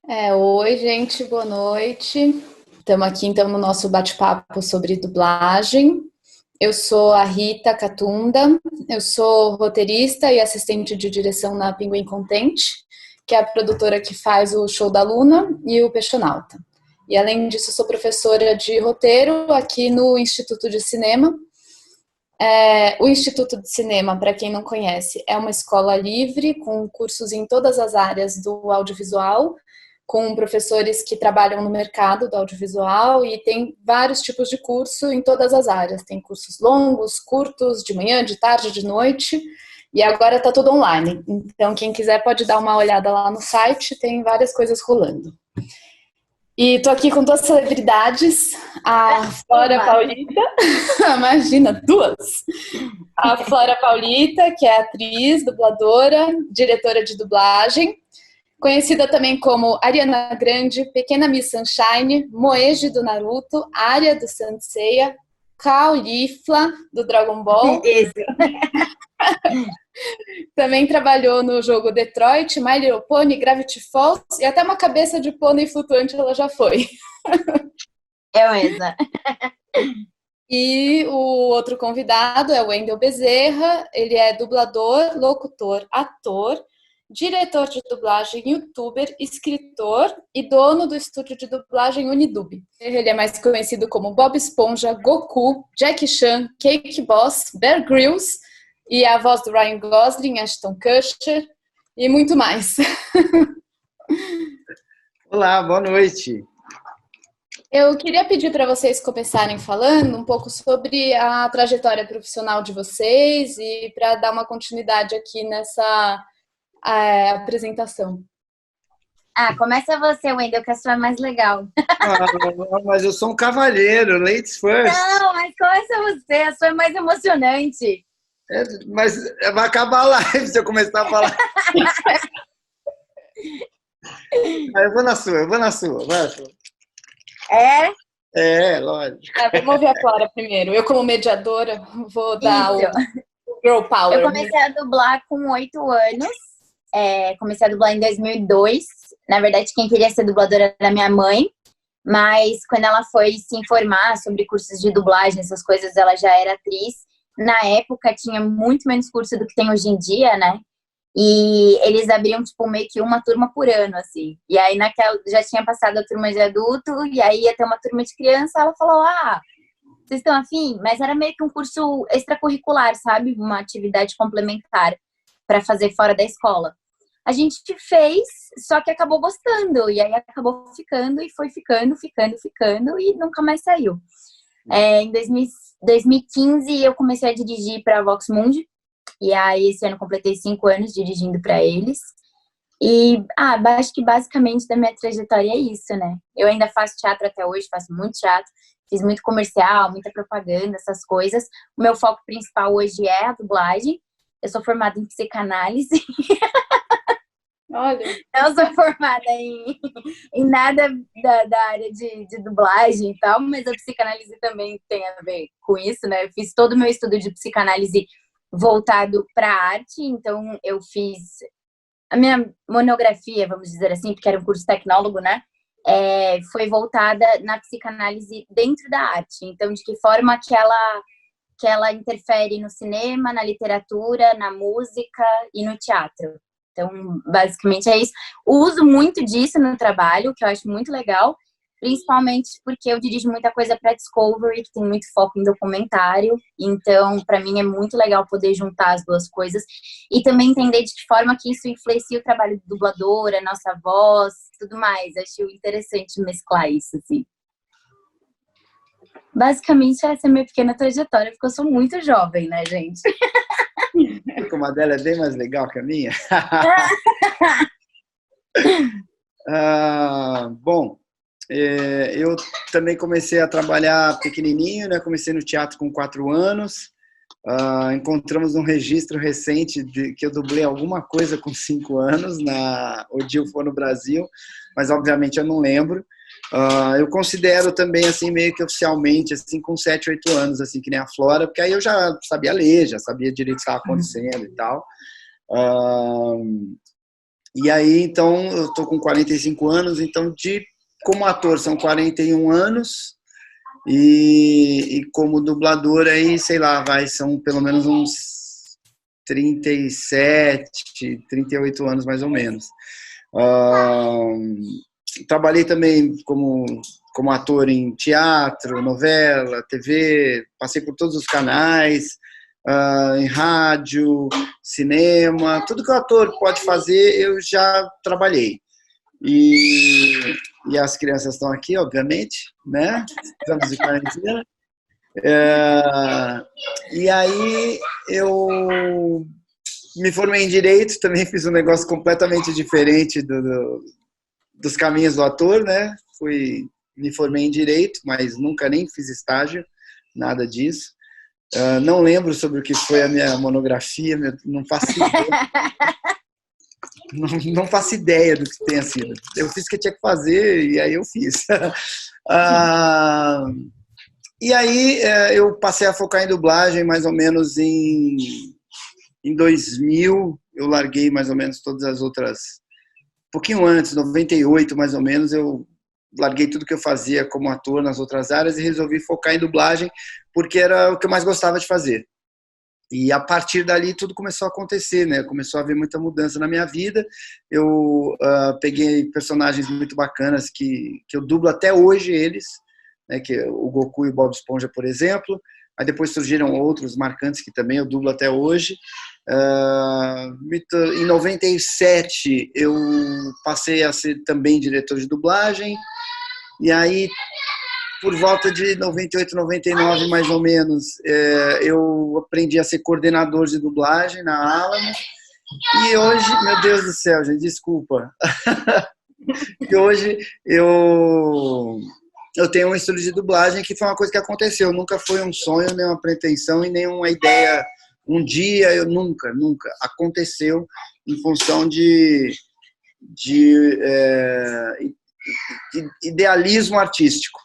Oi, gente, boa noite. Estamos aqui então no nosso bate-papo sobre dublagem. Eu sou a Rita Catunda, eu sou roteirista e assistente de direção na Pinguim Contente, que é a produtora que faz o Show da Luna e o Peixonauta. E além disso, sou professora de roteiro aqui no Instituto de Cinema. O Instituto de Cinema, para quem não conhece, é uma escola livre com cursos em todas as áreas do audiovisual, com professores que trabalham no mercado do audiovisual e tem vários tipos de curso em todas as áreas. Tem cursos longos, curtos, de manhã, de tarde, de noite, e agora está tudo online. Então, quem quiser pode dar uma olhada lá no site, tem várias coisas rolando. E tô aqui com duas celebridades, a Flora Paulita, imagina, duas! A Flora Paulita, que é atriz, dubladora, diretora de dublagem, conhecida também como Ariana Grande, Pequena Miss Sunshine, Moeji do Naruto, Arya do Saint Seiya, Caulifla do Dragon Ball. Isso. Também trabalhou no jogo Detroit, My Little Pony, Gravity Falls e até uma cabeça de pônei flutuante ela já foi. É mesmo. E o outro convidado é o Wendel Bezerra, ele é dublador, locutor, ator, diretor de dublagem, youtuber, escritor e dono do estúdio de dublagem Unidub. Ele é mais conhecido como Bob Esponja, Goku, Jackie Chan, Cake Boss, Bear Grylls e a voz do Ryan Gosling, Ashton Kutcher e muito mais. Olá, boa noite. Eu queria pedir para vocês começarem falando um pouco sobre a trajetória profissional de vocês e para dar uma continuidade aqui nessa apresentação. Começa você, Wendel, que a sua é mais legal. Mas eu sou um cavalheiro, ladies first. Não, mas começa você, a sua é mais emocionante. Mas vai acabar a live se eu começar a falar. Eu vou na sua, vai na sua. Lógico. Vamos ouvir a Clara primeiro. Eu, como mediadora, vou dar o Girl Power. Eu comecei a dublar com 8 anos. Comecei a dublar em 2002. Na verdade, quem queria ser dubladora era minha mãe. Mas quando ela foi se informar sobre cursos de dublagem, essas coisas, ela já era atriz. Na época, tinha muito menos curso do que tem hoje em dia, né? E eles abriam, tipo, meio que uma turma por ano, assim. E aí, já tinha passado a turma de adulto, e aí ia ter uma turma de criança, ela falou, vocês estão afim? Mas era meio que um curso extracurricular, sabe? Uma atividade complementar para fazer fora da escola. A gente fez, só que acabou gostando, e aí acabou ficando, e foi ficando, e nunca mais saiu. Em 2015, eu comecei a dirigir para a Vox Mundi, e aí esse ano completei 5 anos dirigindo para eles. E acho que basicamente da minha trajetória é isso, né? Eu ainda faço teatro até hoje, faço muito teatro, fiz muito comercial, muita propaganda, essas coisas. O meu foco principal hoje é a dublagem. Eu sou formada em psicanálise. Olha. Não sou formada em nada da área de dublagem e tal, mas a psicanálise também tem a ver com isso, né? Eu fiz todo o meu estudo de psicanálise voltado para a arte, então eu fiz a minha monografia, vamos dizer assim, porque era um curso tecnólogo, né? Foi voltada na psicanálise dentro da arte. Então, de que forma que ela interfere no cinema, na literatura, na música e no teatro. Então, basicamente é isso. Uso muito disso no trabalho, que eu acho muito legal, principalmente porque eu dirijo muita coisa para Discovery, que tem muito foco em documentário. Então, para mim é muito legal poder juntar as duas coisas e também entender de que forma que isso influencia o trabalho do dublador, a nossa voz, tudo mais. Acho interessante mesclar isso, assim. Basicamente, essa é a minha pequena trajetória, porque eu sou muito jovem, né, gente? Como a dela é bem mais legal que a minha. Bom, eu também comecei a trabalhar pequenininho, né? Comecei no teatro com 4 anos. Encontramos um registro recente de que eu dublei alguma coisa com 5 anos na Odil For no Brasil, mas obviamente eu não lembro. Eu considero também, assim, meio que oficialmente, assim, com 7, 8 anos, assim, que nem a Flora, porque aí eu já sabia ler, já sabia direito o que estava acontecendo e tal. E aí, então, eu estou com 45 anos, então, como ator são 41 anos, e como dublador aí, sei lá, são pelo menos uns 37, 38 anos, mais ou menos. Trabalhei também como ator em teatro, novela, TV, passei por todos os canais, em rádio, cinema, tudo que o ator pode fazer, eu já trabalhei. E as crianças estão aqui, obviamente, né? Estamos de quarentena. E aí eu me formei em Direito, também fiz um negócio completamente diferente dos caminhos do ator, né? Me formei em Direito, mas nunca nem fiz estágio, nada disso. Não lembro sobre o que foi a minha monografia, não faço ideia. Não faço ideia do que tenha sido. Eu fiz o que eu tinha que fazer e aí eu fiz. E aí eu passei a focar em dublagem mais ou menos em 2000. Eu larguei mais ou menos todas as outras... Um pouquinho antes, 98 mais ou menos, eu larguei tudo que eu fazia como ator nas outras áreas e resolvi focar em dublagem porque era o que eu mais gostava de fazer. E a partir dali tudo começou a acontecer, né? Começou a haver muita mudança na minha vida. Eu peguei personagens muito bacanas que eu dublo até hoje eles, né? Que é o Goku e o Bob Esponja, por exemplo. Aí depois surgiram outros marcantes que também eu dublo até hoje. Em 97 eu passei a ser também diretor de dublagem. E aí, por volta de 98, 99, mais ou menos, eu aprendi a ser coordenador de dublagem na Alamo. E hoje, meu Deus do céu, gente, desculpa. E hoje eu tenho um estúdio de dublagem que foi uma coisa que aconteceu. Nunca foi um sonho, nem uma pretensão e nem uma ideia. Um dia, eu nunca. Aconteceu em função de idealismo artístico.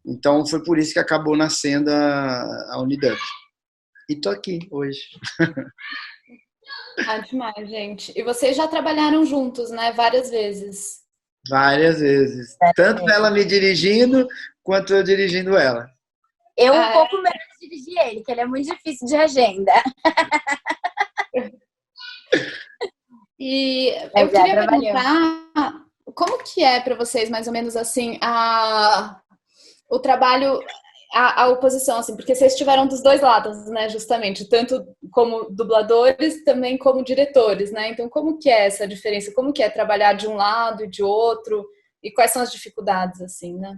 Então, foi por isso que acabou nascendo a Unidub. E tô aqui hoje. Demais, gente. E vocês já trabalharam juntos, né? Várias vezes. Várias vezes. Tanto ela me dirigindo, quanto eu dirigindo ela. Eu um pouco menos dirigi ele, que ele é muito difícil de agenda. E eu queria perguntar, como que é para vocês, mais ou menos assim, o trabalho, a oposição, assim, porque vocês estiveram dos dois lados, né, justamente, tanto como dubladores, também como diretores, né? Então, como que é essa diferença? Como que é trabalhar de um lado e de outro? E quais são as dificuldades, assim, né?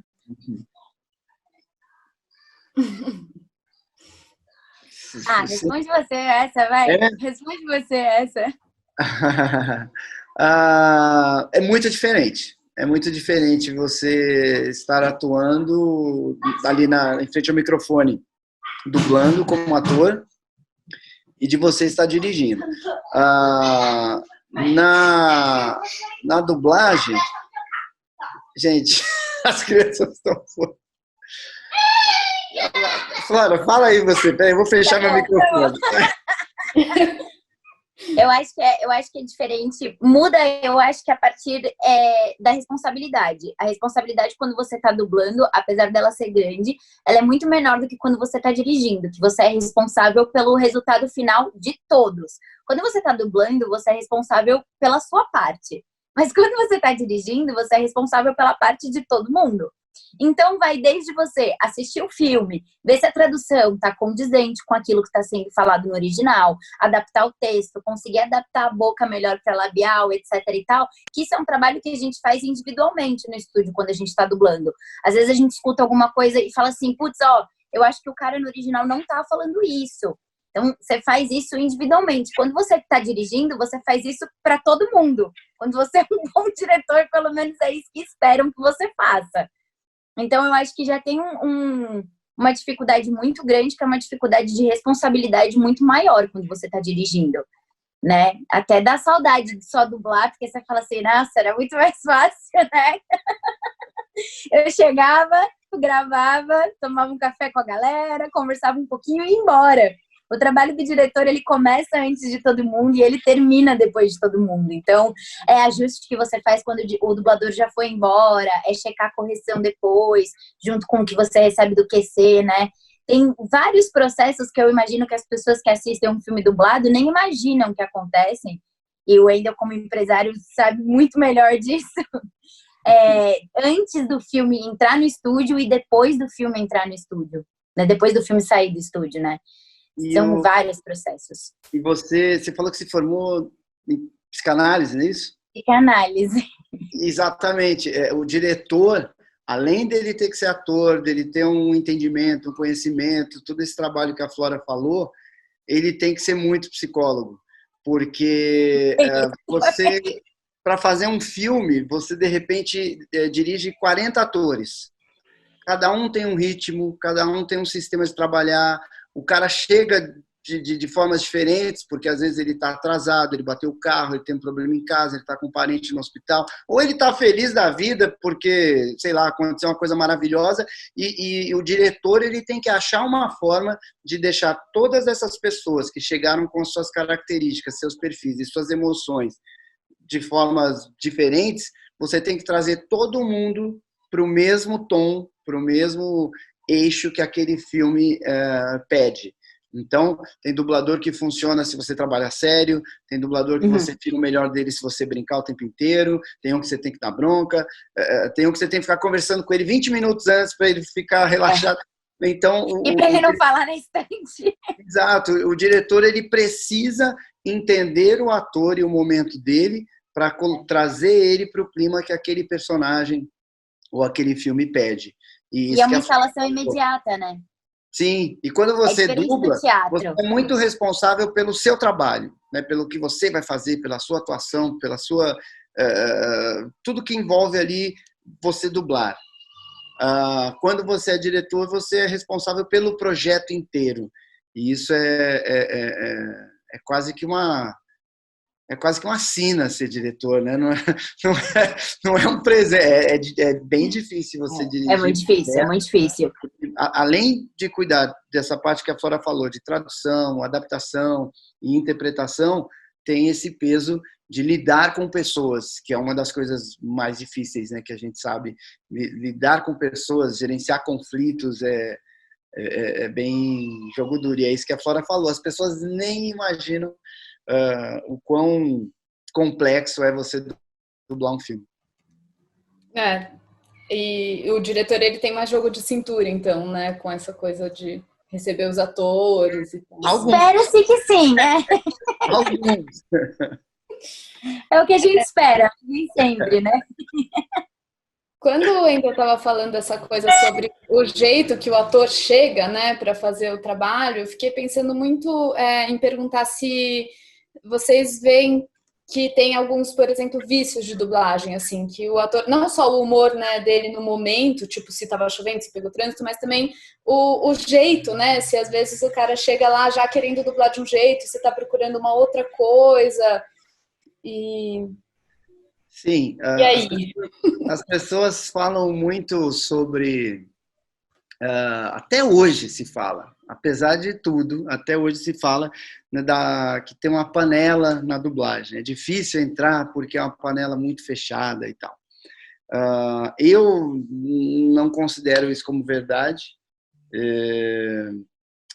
Responde você essa, vai. Responde você essa. É muito diferente. É muito diferente você estar atuando ali em frente ao microfone, dublando como ator, e de você estar dirigindo. Na dublagem, gente, as crianças estão... Flora, fala aí você. Peraí, eu vou fechar meu microfone. Eu acho que é diferente. Muda, eu acho que a partir da responsabilidade. A responsabilidade quando você está dublando, apesar dela ser grande, ela é muito menor do que quando você está dirigindo, que você é responsável pelo resultado final de todos. Quando você está dublando, você é responsável pela sua parte. Mas quando você está dirigindo, você é responsável pela parte de todo mundo. Então, vai desde você assistir o filme, ver se a tradução está condizente com aquilo que está sendo falado no original, adaptar o texto, conseguir adaptar a boca melhor para labial, etc e tal, que isso é um trabalho que a gente faz individualmente no estúdio quando a gente está dublando. Às vezes a gente escuta alguma coisa e fala assim, putz, eu acho que o cara no original não tá falando isso. Então, você faz isso individualmente. Quando você está dirigindo, você faz isso para todo mundo. Quando você é um bom diretor, pelo menos é isso que esperam que você faça. Então, eu acho que já tem uma dificuldade muito grande, que é uma dificuldade de responsabilidade muito maior quando você está dirigindo, né? Até dá saudade de só dublar, porque você fala assim, nossa, era muito mais fácil, né? Eu chegava, gravava, tomava um café com a galera, conversava um pouquinho e ia embora. O trabalho do diretor, ele começa antes de todo mundo e ele termina depois de todo mundo. Então, é ajuste que você faz quando o dublador já foi embora, é checar a correção depois, junto com o que você recebe do QC, né? Tem vários processos que eu imagino que as pessoas que assistem um filme dublado nem imaginam que acontecem. E o Wendel, como empresário, sabe muito melhor disso. Antes do filme entrar no estúdio e depois do filme entrar no estúdio. Né? Depois do filme sair do estúdio, né? São vários processos. E você falou que se formou em psicanálise, não é isso? Psicanálise. Exatamente. O diretor, além dele ter que ser ator, dele ter um entendimento, um conhecimento, todo esse trabalho que a Flora falou, ele tem que ser muito psicólogo. Porque você, para fazer um filme, você de repente dirige 40 atores. Cada um tem um ritmo, cada um tem um sistema de trabalhar. O cara chega de formas diferentes, porque às vezes ele está atrasado, ele bateu o carro, ele tem um problema em casa, ele está com um parente no hospital, ou ele está feliz da vida porque, sei lá, aconteceu uma coisa maravilhosa, e o diretor ele tem que achar uma forma de deixar todas essas pessoas que chegaram com suas características, seus perfis e suas emoções de formas diferentes, você tem que trazer todo mundo para o mesmo tom, para o mesmo eixo que aquele filme pede. Então, tem dublador que funciona se você trabalha sério, tem dublador que você tira o melhor dele se você brincar o tempo inteiro, tem um que você tem que dar bronca, tem um que você tem que ficar conversando com ele 20 minutos antes para ele ficar relaxado. Então, e para ele não falar na estante. Exato. O diretor ele precisa entender o ator e o momento dele para trazer ele para o clima que aquele personagem ou aquele filme pede. E é uma instalação imediata, né? Sim, e quando você dubla, você é muito responsável pelo seu trabalho, né? Pelo que você vai fazer, pela sua atuação, pela sua tudo que envolve ali você dublar. Quando você é diretor, você é responsável pelo projeto inteiro. E isso é quase que uma sina ser diretor, né? Não é um presente, é bem difícil você dirigir. É muito difícil, é muito difícil. Além de cuidar dessa parte que a Flora falou, de tradução, adaptação e interpretação, tem esse peso de lidar com pessoas, que é uma das coisas mais difíceis, né, que a gente sabe. Lidar com pessoas, gerenciar conflitos é bem jogo duro. E é isso que a Flora falou. As pessoas nem imaginam o quão complexo é você dublar um filme. E o diretor ele tem mais jogo de cintura, então, né? Com essa coisa de receber os atores e tal. Espera-se que sim, né? Alguns. É o que a gente espera, nem sempre, né? Quando eu ainda estava falando essa coisa sobre o jeito que o ator chega, né, para fazer o trabalho, eu fiquei pensando muito em perguntar se vocês veem que tem alguns, por exemplo, vícios de dublagem, assim, que o ator, não só o humor, né, dele no momento, tipo, se tava chovendo, se pegou trânsito, mas também o jeito, né, se às vezes o cara chega lá já querendo dublar de um jeito, você tá procurando uma outra coisa, Sim, e aí? as pessoas falam muito sobre... até hoje se fala, apesar de tudo, até hoje se fala, né, que tem uma panela na dublagem. É difícil entrar porque é uma panela muito fechada e tal. Eu não considero isso como verdade.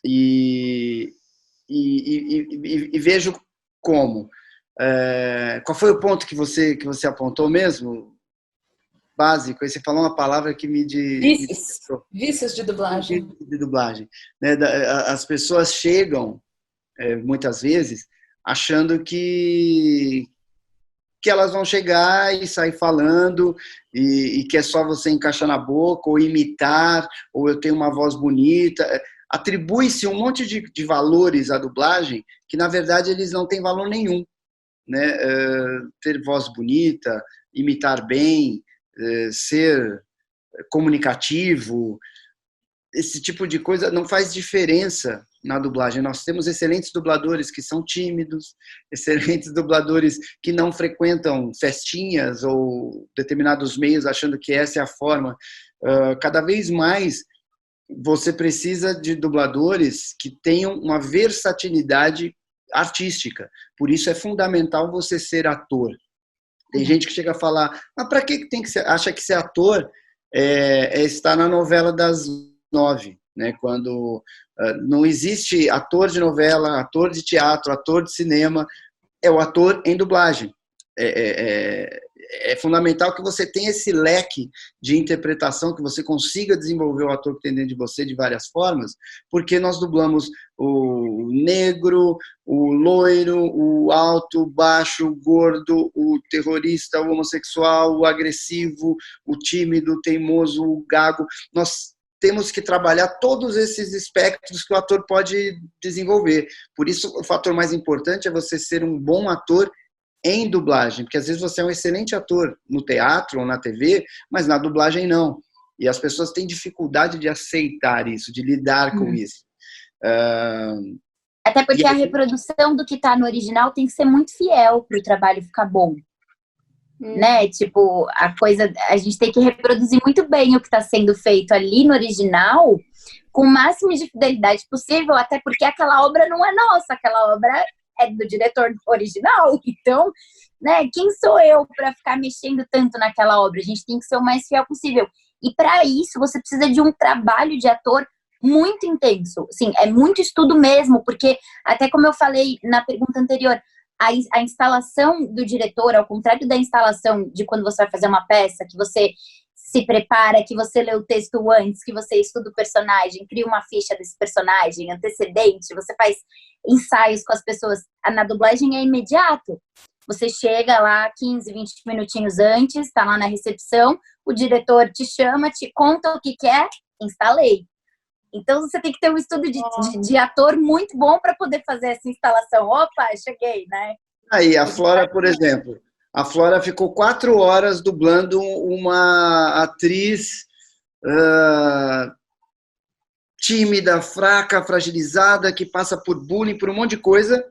E vejo como. Qual foi o ponto que você apontou mesmo? Básico, aí você falou uma palavra que me Vícios de dublagem. Vícios de dublagem. Né? As pessoas chegam, muitas vezes, achando que elas vão chegar e sair falando e que é só você encaixar na boca ou imitar, ou eu tenho uma voz bonita. Atribui-se um monte de valores à dublagem que, na verdade, eles não têm valor nenhum. Né? Ter voz bonita, imitar bem, ser comunicativo, esse tipo de coisa não faz diferença na dublagem. Nós temos excelentes dubladores que são tímidos, excelentes dubladores que não frequentam festinhas ou determinados meios achando que essa é a forma. Cada vez mais você precisa de dubladores que tenham uma versatilidade artística. Por isso é fundamental você ser ator. Tem gente que chega a falar, mas para que tem que ser? Acha que ser ator é estar na novela das 9, né? Quando não existe ator de novela, ator de teatro, ator de cinema, é o ator em dublagem. É fundamental que você tenha esse leque de interpretação, que você consiga desenvolver o ator que tem dentro de você de várias formas, porque nós dublamos o negro, o loiro, o alto, o baixo, o gordo, o terrorista, o homossexual, o agressivo, o tímido, o teimoso, o gago. Nós temos que trabalhar todos esses espectros que o ator pode desenvolver. Por isso, o fator mais importante é você ser um bom ator em dublagem, porque às vezes você é um excelente ator no teatro ou na TV, mas na dublagem não. E as pessoas têm dificuldade de aceitar isso, de lidar com isso. Até porque a reprodução do que está no original tem que ser muito fiel para o trabalho ficar bom. Né? Tipo, a gente tem que reproduzir muito bem o que está sendo feito ali no original, com o máximo de fidelidade possível, até porque aquela obra não é nossa, aquela obra é do diretor original. Então, né, quem sou eu para ficar mexendo tanto naquela obra? A gente tem que ser o mais fiel possível. E para isso, você precisa de um trabalho de ator muito intenso. Sim, é muito estudo mesmo, porque, até como eu falei na pergunta anterior, a instalação do diretor, ao contrário da instalação de quando você vai fazer uma peça, que você se prepara, que você lê o texto antes, que você estuda o personagem, cria uma ficha desse personagem, antecedente, você faz ensaios com as pessoas. Na dublagem é imediato. Você chega lá 15, 20 minutinhos antes, está lá na recepção, o diretor te chama, te conta o que quer, instalei. Então, você tem que ter um estudo de ator muito bom para poder fazer essa instalação. Opa, cheguei, né? Aí, a Flora, por exemplo. A Flora ficou 4 horas dublando uma atriz tímida, fraca, fragilizada, que passa por bullying, por um monte de coisa.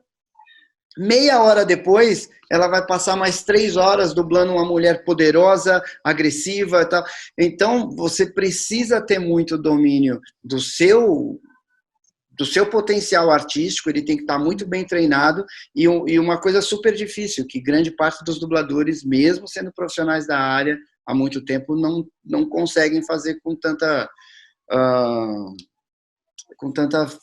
Meia hora depois, ela vai passar mais 3 horas dublando uma mulher poderosa, agressiva e tal. Então, você precisa ter muito domínio do seu potencial artístico, ele tem que estar muito bem treinado, e uma coisa super difícil, que grande parte dos dubladores, mesmo sendo profissionais da área há muito tempo, não conseguem fazer com tanta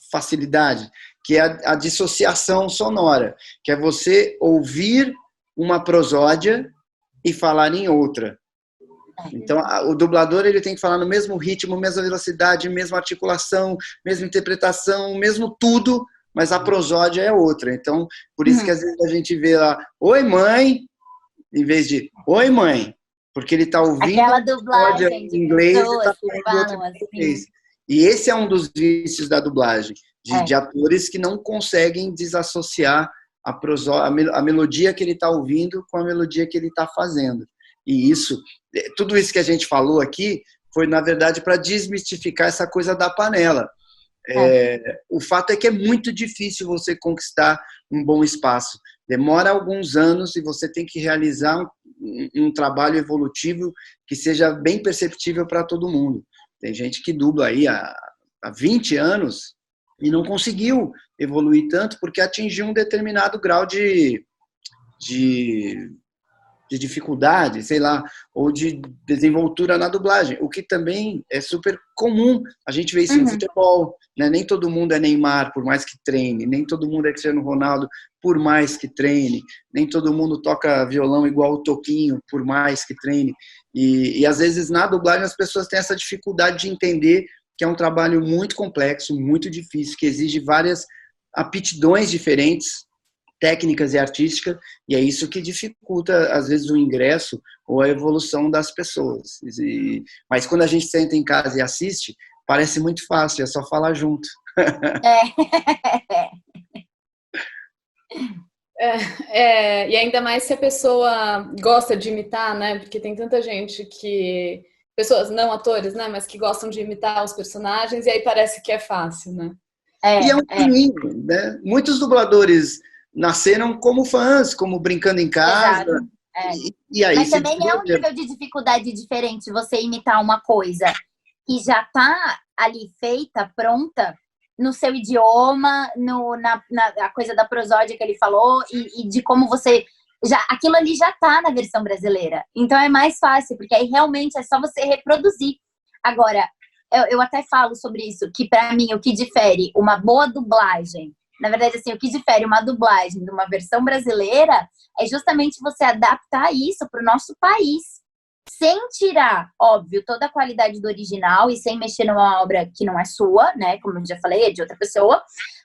facilidade, que é a dissociação sonora, que é você ouvir uma prosódia e falar em outra. Então, o dublador ele tem que falar no mesmo ritmo, mesma velocidade, mesma articulação, mesma interpretação, mesmo tudo, mas a prosódia é outra. Então, por isso que às vezes a gente vê lá, oi mãe, em vez de oi mãe, porque ele está ouvindo aquela dublagem em inglês e está falando outro em português. E esse é um dos vícios da dublagem, de atores que não conseguem desassociar a melodia que ele está ouvindo com a melodia que ele está fazendo. E tudo isso que a gente falou aqui foi, na verdade, para desmistificar essa coisa da panela. O fato é que é muito difícil você conquistar um bom espaço. Demora alguns anos e você tem que realizar um trabalho evolutivo que seja bem perceptível para todo mundo. Tem gente que dubla aí há 20 anos e não conseguiu evoluir tanto porque atingiu um determinado grau de dificuldade, sei lá, ou de desenvoltura na dublagem, o que também é super comum. A gente vê isso no futebol, né? Nem todo mundo é Neymar, por mais que treine, nem todo mundo é Cristiano Ronaldo, por mais que treine, nem todo mundo toca violão igual o Toquinho, por mais que treine. E às vezes na dublagem as pessoas têm essa dificuldade de entender que é um trabalho muito complexo, muito difícil, que exige várias aptidões diferentes, técnicas e artísticas, e é isso que dificulta, às vezes, o ingresso ou a evolução das pessoas. Mas quando a gente senta em casa e assiste, parece muito fácil, é só falar junto. E ainda mais se a pessoa gosta de imitar, né? Porque tem tanta gente pessoas não atores, né? Mas que gostam de imitar os personagens, e aí parece que é fácil, né? E é um caminho, né? Muitos dubladores nasceram como fãs, como brincando em casa. E aí mas também é um nível de dificuldade diferente você imitar uma coisa que já tá ali feita, pronta, no seu idioma, na coisa da prosódia que ele falou, e de como você... aquilo ali já tá na versão brasileira. Então é mais fácil, porque aí realmente é só você reproduzir. Agora, eu até falo sobre isso, que pra mim o que difere uma boa dublagem, na verdade, assim, o que difere uma dublagem de uma versão brasileira é justamente você adaptar isso pro nosso país. Sem tirar, óbvio, toda a qualidade do original e sem mexer numa obra que não é sua, né? Como eu já falei, é de outra pessoa.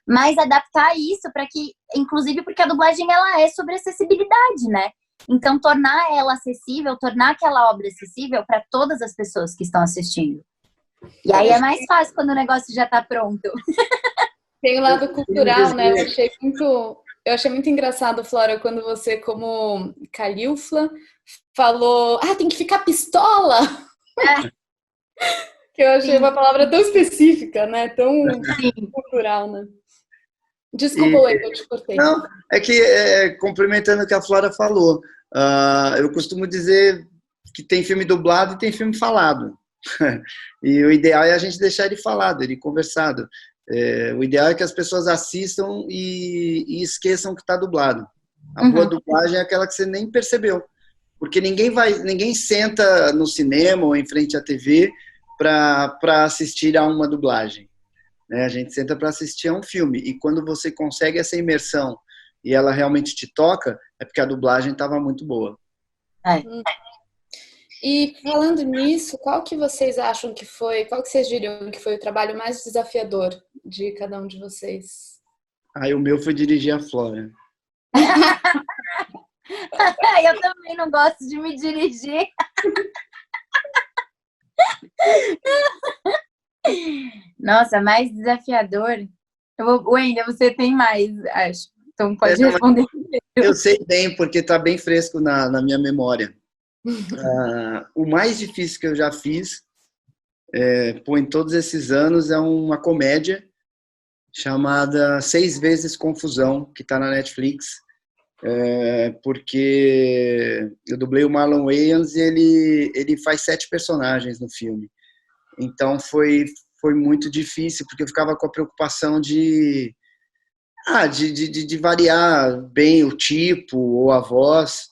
Mas adaptar isso para que, inclusive porque a dublagem ela é sobre acessibilidade, né? Então, tornar ela acessível, tornar aquela obra acessível para todas as pessoas que estão assistindo. E aí é mais fácil quando o negócio já está pronto. Tem o lado cultural, né? Eu achei muito engraçado, Flora, quando você, como Calífla, falou, tem que ficar pistola! Que eu achei uma palavra tão específica, né? Tão cultural, né? Desculpa, Wendel, eu te cortei. Não, é que, complementando o que a Flora falou, eu costumo dizer que tem filme dublado e tem filme falado. E o ideal é a gente deixar ele falado, ele conversado. O ideal é que as pessoas assistam e esqueçam que está dublado. A boa dublagem é aquela que você nem percebeu. Porque ninguém senta no cinema ou em frente à TV para assistir a uma dublagem. Né? A gente senta para assistir a um filme. E quando você consegue essa imersão e ela realmente te toca, é porque a dublagem estava muito boa. E falando nisso, qual que vocês acham que foi, qual que vocês diriam que foi o trabalho mais desafiador de cada um de vocês? O meu foi dirigir a Flora. Eu também não gosto de me dirigir. Nossa, mais desafiador? Wendel, você tem mais, acho. Então pode responder. Eu sei bem, porque está bem fresco na minha memória. O mais difícil que eu já fiz, em todos esses anos, é uma comédia chamada 6 Vezes Confusão, que está na Netflix, porque eu dublei o Marlon Wayans e ele faz 7 personagens no filme. Então foi muito difícil, porque eu ficava com a preocupação de variar bem o tipo ou a voz,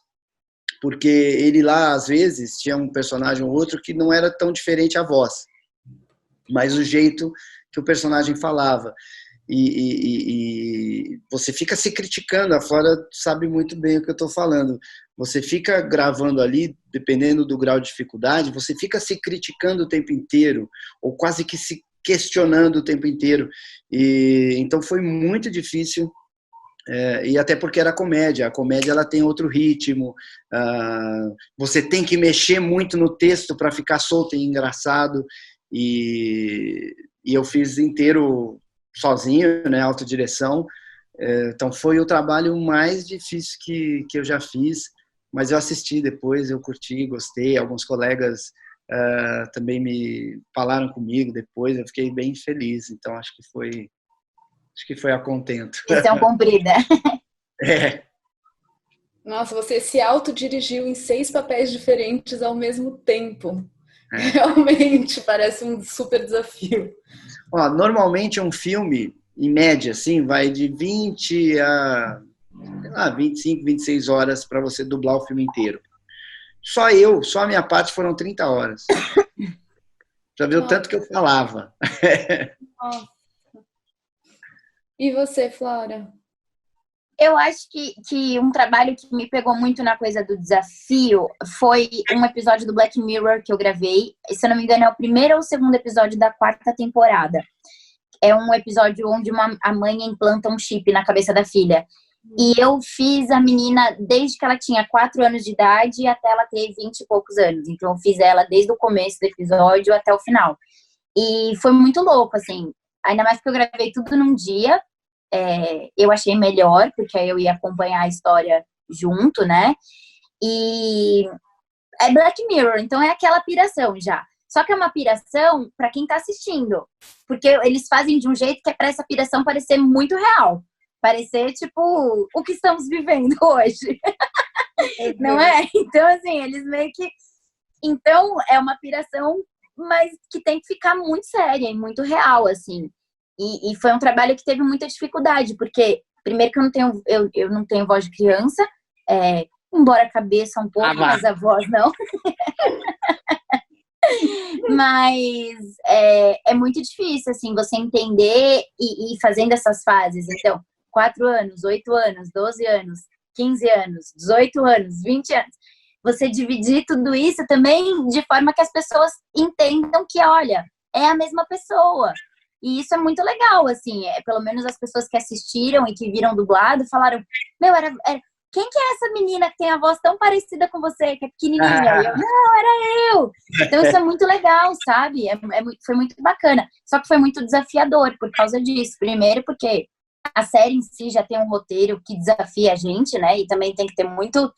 porque ele lá, às vezes, tinha um personagem ou outro que não era tão diferente a voz, mas o jeito que o personagem falava. E você fica se criticando, a Flora sabe muito bem o que eu estou falando. Você fica gravando ali, dependendo do grau de dificuldade, você fica se criticando o tempo inteiro, ou quase que se questionando o tempo inteiro. Então foi muito difícil, e até porque era comédia. A comédia ela tem outro ritmo, você tem que mexer muito no texto para ficar solto e engraçado, e eu fiz inteiro sozinho, né, autodireção. Então foi o trabalho mais difícil que eu já fiz, mas eu assisti depois, eu curti, gostei. Alguns colegas também me falaram comigo depois, eu fiquei bem feliz. Então acho que foi a contento. Missão cumprida. Nossa, você se autodirigiu em 6 papéis diferentes ao mesmo tempo. Realmente parece um super desafio. Normalmente um filme, em média, assim, vai de 20 a 25, 26 horas para você dublar o filme inteiro. Só a minha parte foram 30 horas. Já viu o tanto que eu falava. Nossa. E você, Flora? Eu acho que um trabalho que me pegou muito na coisa do desafio foi um episódio do Black Mirror que eu gravei. Se eu não me engano, é o primeiro ou o segundo episódio da 4ª temporada. É um episódio onde a mãe implanta um chip na cabeça da filha. E eu fiz a menina desde que ela tinha 4 anos de idade até ela ter 20 e poucos anos. Então eu fiz ela desde o começo do episódio até o final. E foi muito louco, assim. Ainda mais porque eu gravei tudo num dia. Eu achei melhor, porque aí eu ia acompanhar a história junto, né? E é Black Mirror, então é aquela piração já. Só que é uma piração para quem tá assistindo. Porque eles fazem de um jeito que é pra essa piração parecer muito real. Parecer, tipo, o que estamos vivendo hoje. Não é? Então, assim, eles meio que... Então, é uma piração mas que tem que ficar muito séria e muito real, assim. E foi um trabalho que teve muita dificuldade, porque, primeiro que eu não tenho voz de criança, embora a cabeça um pouco, mas a voz não. Mas é muito difícil, assim, você entender e ir fazendo essas fases. Então, 4 anos, 8 anos, 12 anos, 15 anos, 18 anos, 20 anos. Você dividir tudo isso também de forma que as pessoas entendam que, olha, é a mesma pessoa. E isso é muito legal, assim, pelo menos as pessoas que assistiram e que viram dublado falaram, meu, quem que é essa menina que tem a voz tão parecida com você, que é pequenininha? E eu, não, era eu! Então isso é muito legal, sabe? Foi muito bacana. Só que foi muito desafiador por causa disso. Primeiro porque a série em si já tem um roteiro que desafia a gente, né? E também tem que ter muito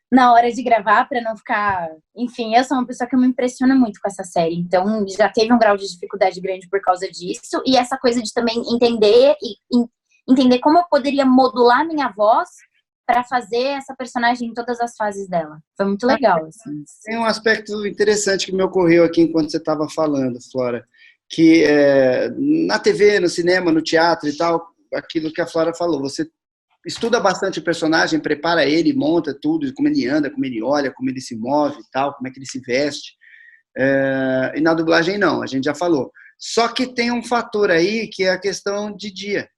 na hora de gravar para não ficar... Enfim, eu sou uma pessoa que me impressiona muito com essa série. Então já teve um grau de dificuldade grande por causa disso. E essa coisa de também entender como eu poderia modular minha voz para fazer essa personagem em todas as fases dela. Foi muito legal, assim. Tem um aspecto interessante que me ocorreu aqui enquanto você estava falando, Flora, que na TV, no cinema, no teatro e tal, aquilo que a Flora falou, você estuda bastante o personagem, prepara ele, monta tudo, como ele anda, como ele olha, como ele se move e tal, como é que ele se veste. E na dublagem não, a gente já falou. Só que tem um fator aí que é a questão de dia.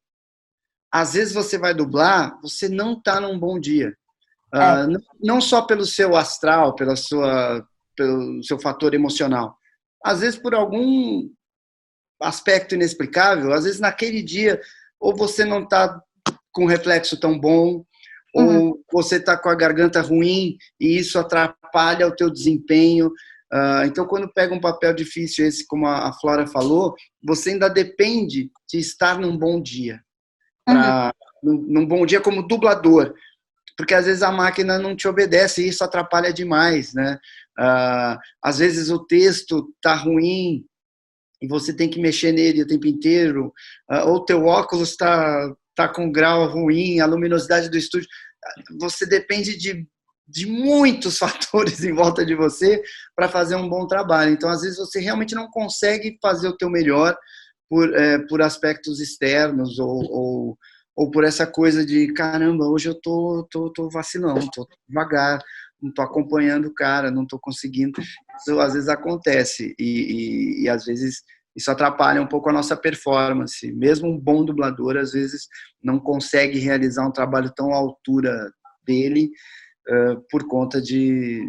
Às vezes você vai dublar, você não está num bom dia. Não só pelo seu astral, pelo seu fator emocional. Às vezes por algum aspecto inexplicável, às vezes naquele dia, ou você não está com um reflexo tão bom, ou você está com a garganta ruim e isso atrapalha o teu desempenho. Então, quando pega um papel difícil esse, como a Flora falou, você ainda depende de estar num bom dia. Num bom dia como dublador, porque às vezes a máquina não te obedece e isso atrapalha demais, né? Às vezes o texto tá ruim e você tem que mexer nele o tempo inteiro, ou teu óculos tá com grau ruim, a luminosidade do estúdio, você depende de muitos fatores em volta de você para fazer um bom trabalho. Então, às vezes você realmente não consegue fazer o teu melhor por aspectos externos ou por essa coisa de, caramba, hoje eu tô vacilando, tô devagar, não tô acompanhando o cara, não tô conseguindo. Isso às vezes acontece e às vezes isso atrapalha um pouco a nossa performance. Mesmo um bom dublador, às vezes, não consegue realizar um trabalho tão à altura dele por conta de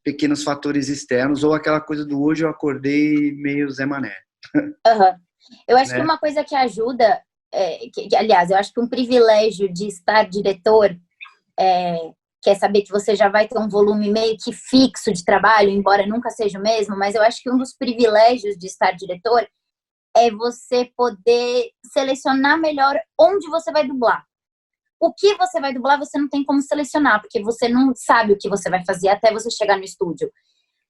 pequenos fatores externos ou aquela coisa do hoje eu acordei meio Zé Mané. Eu acho que uma coisa que ajuda, aliás, eu acho que um privilégio de estar diretor que é saber que você já vai ter um volume meio que fixo de trabalho, embora nunca seja o mesmo, mas eu acho que um dos privilégios de estar diretor é você poder selecionar melhor onde você vai dublar. O que você vai dublar, você não tem como selecionar, porque você não sabe o que você vai fazer até você chegar no estúdio.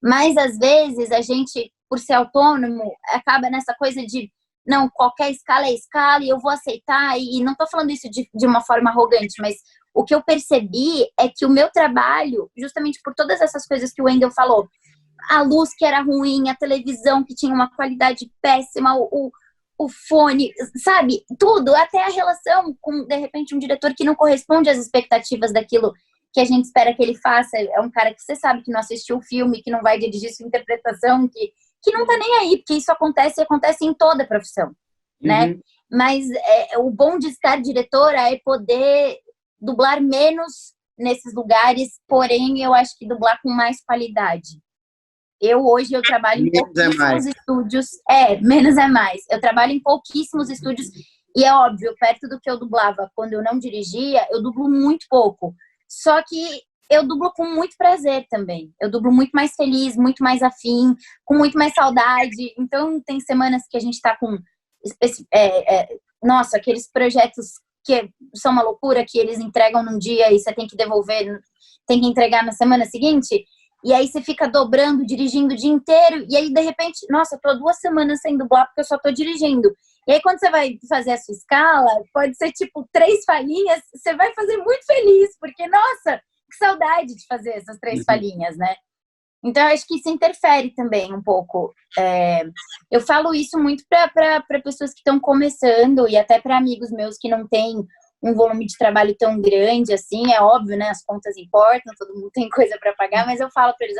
Mas, às vezes, a gente, por ser autônomo, acaba nessa coisa de não, qualquer escala é escala e eu vou aceitar. E não estou falando isso de uma forma arrogante, mas o que eu percebi é que o meu trabalho, justamente por todas essas coisas que o Wendel falou, a luz que era ruim, a televisão que tinha uma qualidade péssima, o fone, sabe? Tudo, até a relação com, de repente, um diretor que não corresponde às expectativas daquilo que a gente espera que ele faça. É um cara que você sabe que não assistiu o filme, que não vai dirigir sua interpretação, que não tá nem aí, porque isso acontece e acontece em toda a profissão, né? Mas o bom de estar diretora é poder dublar menos nesses lugares, porém eu acho que dublar com mais qualidade. Hoje eu trabalho em pouquíssimos estúdios. Menos é mais. Eu trabalho em pouquíssimos estúdios e é óbvio, perto do que eu dublava quando eu não dirigia, eu dublo muito pouco. Só que eu dublo com muito prazer também. Eu dublo muito mais feliz, muito mais afim, com muito mais saudade. Então, tem semanas que a gente tá com... nossa, aqueles projetos que são uma loucura, que eles entregam num dia e você tem que devolver, tem que entregar na semana seguinte. E aí você fica dobrando, dirigindo o dia inteiro. E aí, de repente, nossa, eu tô 2 semanas sem dublar porque eu só tô dirigindo. E aí, quando você vai fazer a sua escala, pode ser tipo 3 falhinhas, você vai fazer muito feliz, porque, nossa, que saudade de fazer essas 3 falhinhas, né? Então, eu acho que isso interfere também um pouco. Eu falo isso muito para pessoas que estão começando e até para amigos meus que não têm um volume de trabalho tão grande assim. É óbvio, né? As contas importam, todo mundo tem coisa para pagar, mas eu falo para eles,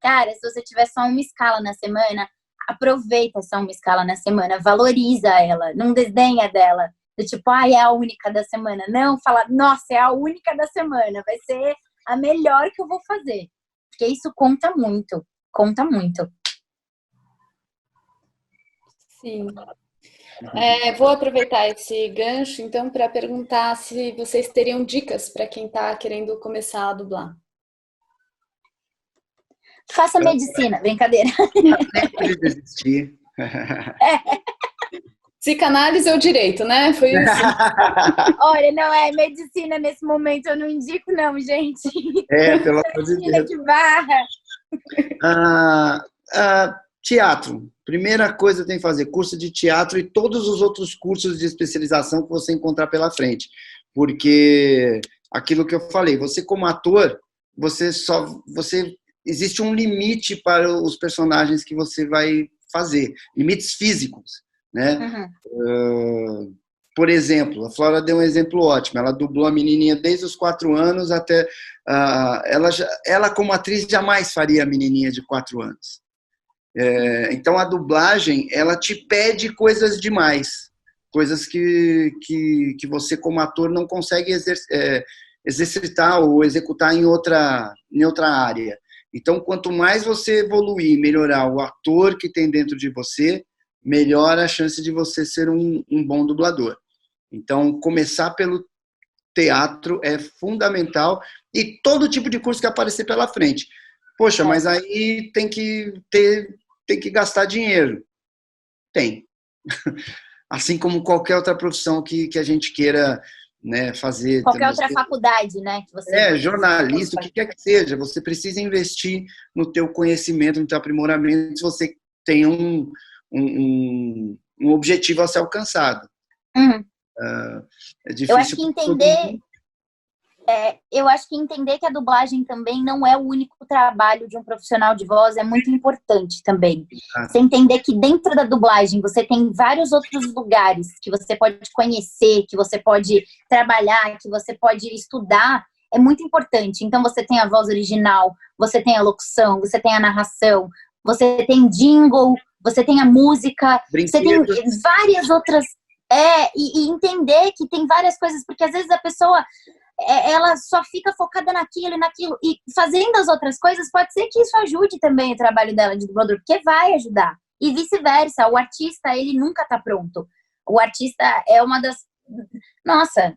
cara, se você tiver só uma escala na semana, aproveita só uma escala na semana, valoriza ela, não desdenha dela. Do tipo, é a única da semana. Não, fala, nossa, é a única da semana, vai ser a melhor que eu vou fazer. Porque isso conta muito, conta muito. Sim. Vou aproveitar esse gancho, então, para perguntar se vocês teriam dicas para quem está querendo começar a dublar. Faça medicina, brincadeira. Sempre desistir. Psicanálise ou direito, né? Foi isso. Olha, não é medicina nesse momento, eu não indico não, gente. Pelo amor de Deus. Que barra. Teatro. Primeira coisa que tem que fazer, curso de teatro e todos os outros cursos de especialização que você encontrar pela frente. Porque aquilo que eu falei, você como ator, existe um limite para os personagens que você vai fazer, limites físicos, né? Uhum. Por exemplo, a Flora deu um exemplo ótimo, ela dublou a menininha desde os 4 anos até... ela como atriz jamais faria a menininha de 4 anos. Então a dublagem, ela te pede coisas demais, coisas que você como ator não consegue exercitar ou executar em outra área. Então, quanto mais você evoluir, melhorar o ator que tem dentro de você, melhor a chance de você ser um bom dublador. Então, começar pelo teatro é fundamental e todo tipo de curso que aparecer pela frente. Poxa, mas aí tem que gastar dinheiro. Tem. Assim como qualquer outra profissão que a gente queira, né, fazer. Qualquer outra faculdade, né? Que você jornalista, o que quer que seja. Você precisa investir no teu conhecimento, no teu aprimoramento, se você tem um objetivo a ser alcançado. Uhum. É difícil. Eu acho que entender que a dublagem também não é o único trabalho de um profissional de voz é muito importante também. Você entender que dentro da dublagem você tem vários outros lugares que você pode conhecer, que você pode trabalhar, que você pode estudar, é muito importante. Então você tem a voz original, você tem a locução, você tem a narração, você tem jingle, você tem a música, você tem várias outras... E entender que tem várias coisas, porque às vezes a pessoa... ela só fica focada naquilo e naquilo, e fazendo as outras coisas, pode ser que isso ajude também o trabalho dela de dublador, porque vai ajudar, e vice-versa. O artista, ele nunca tá pronto. O artista é uma das... Nossa,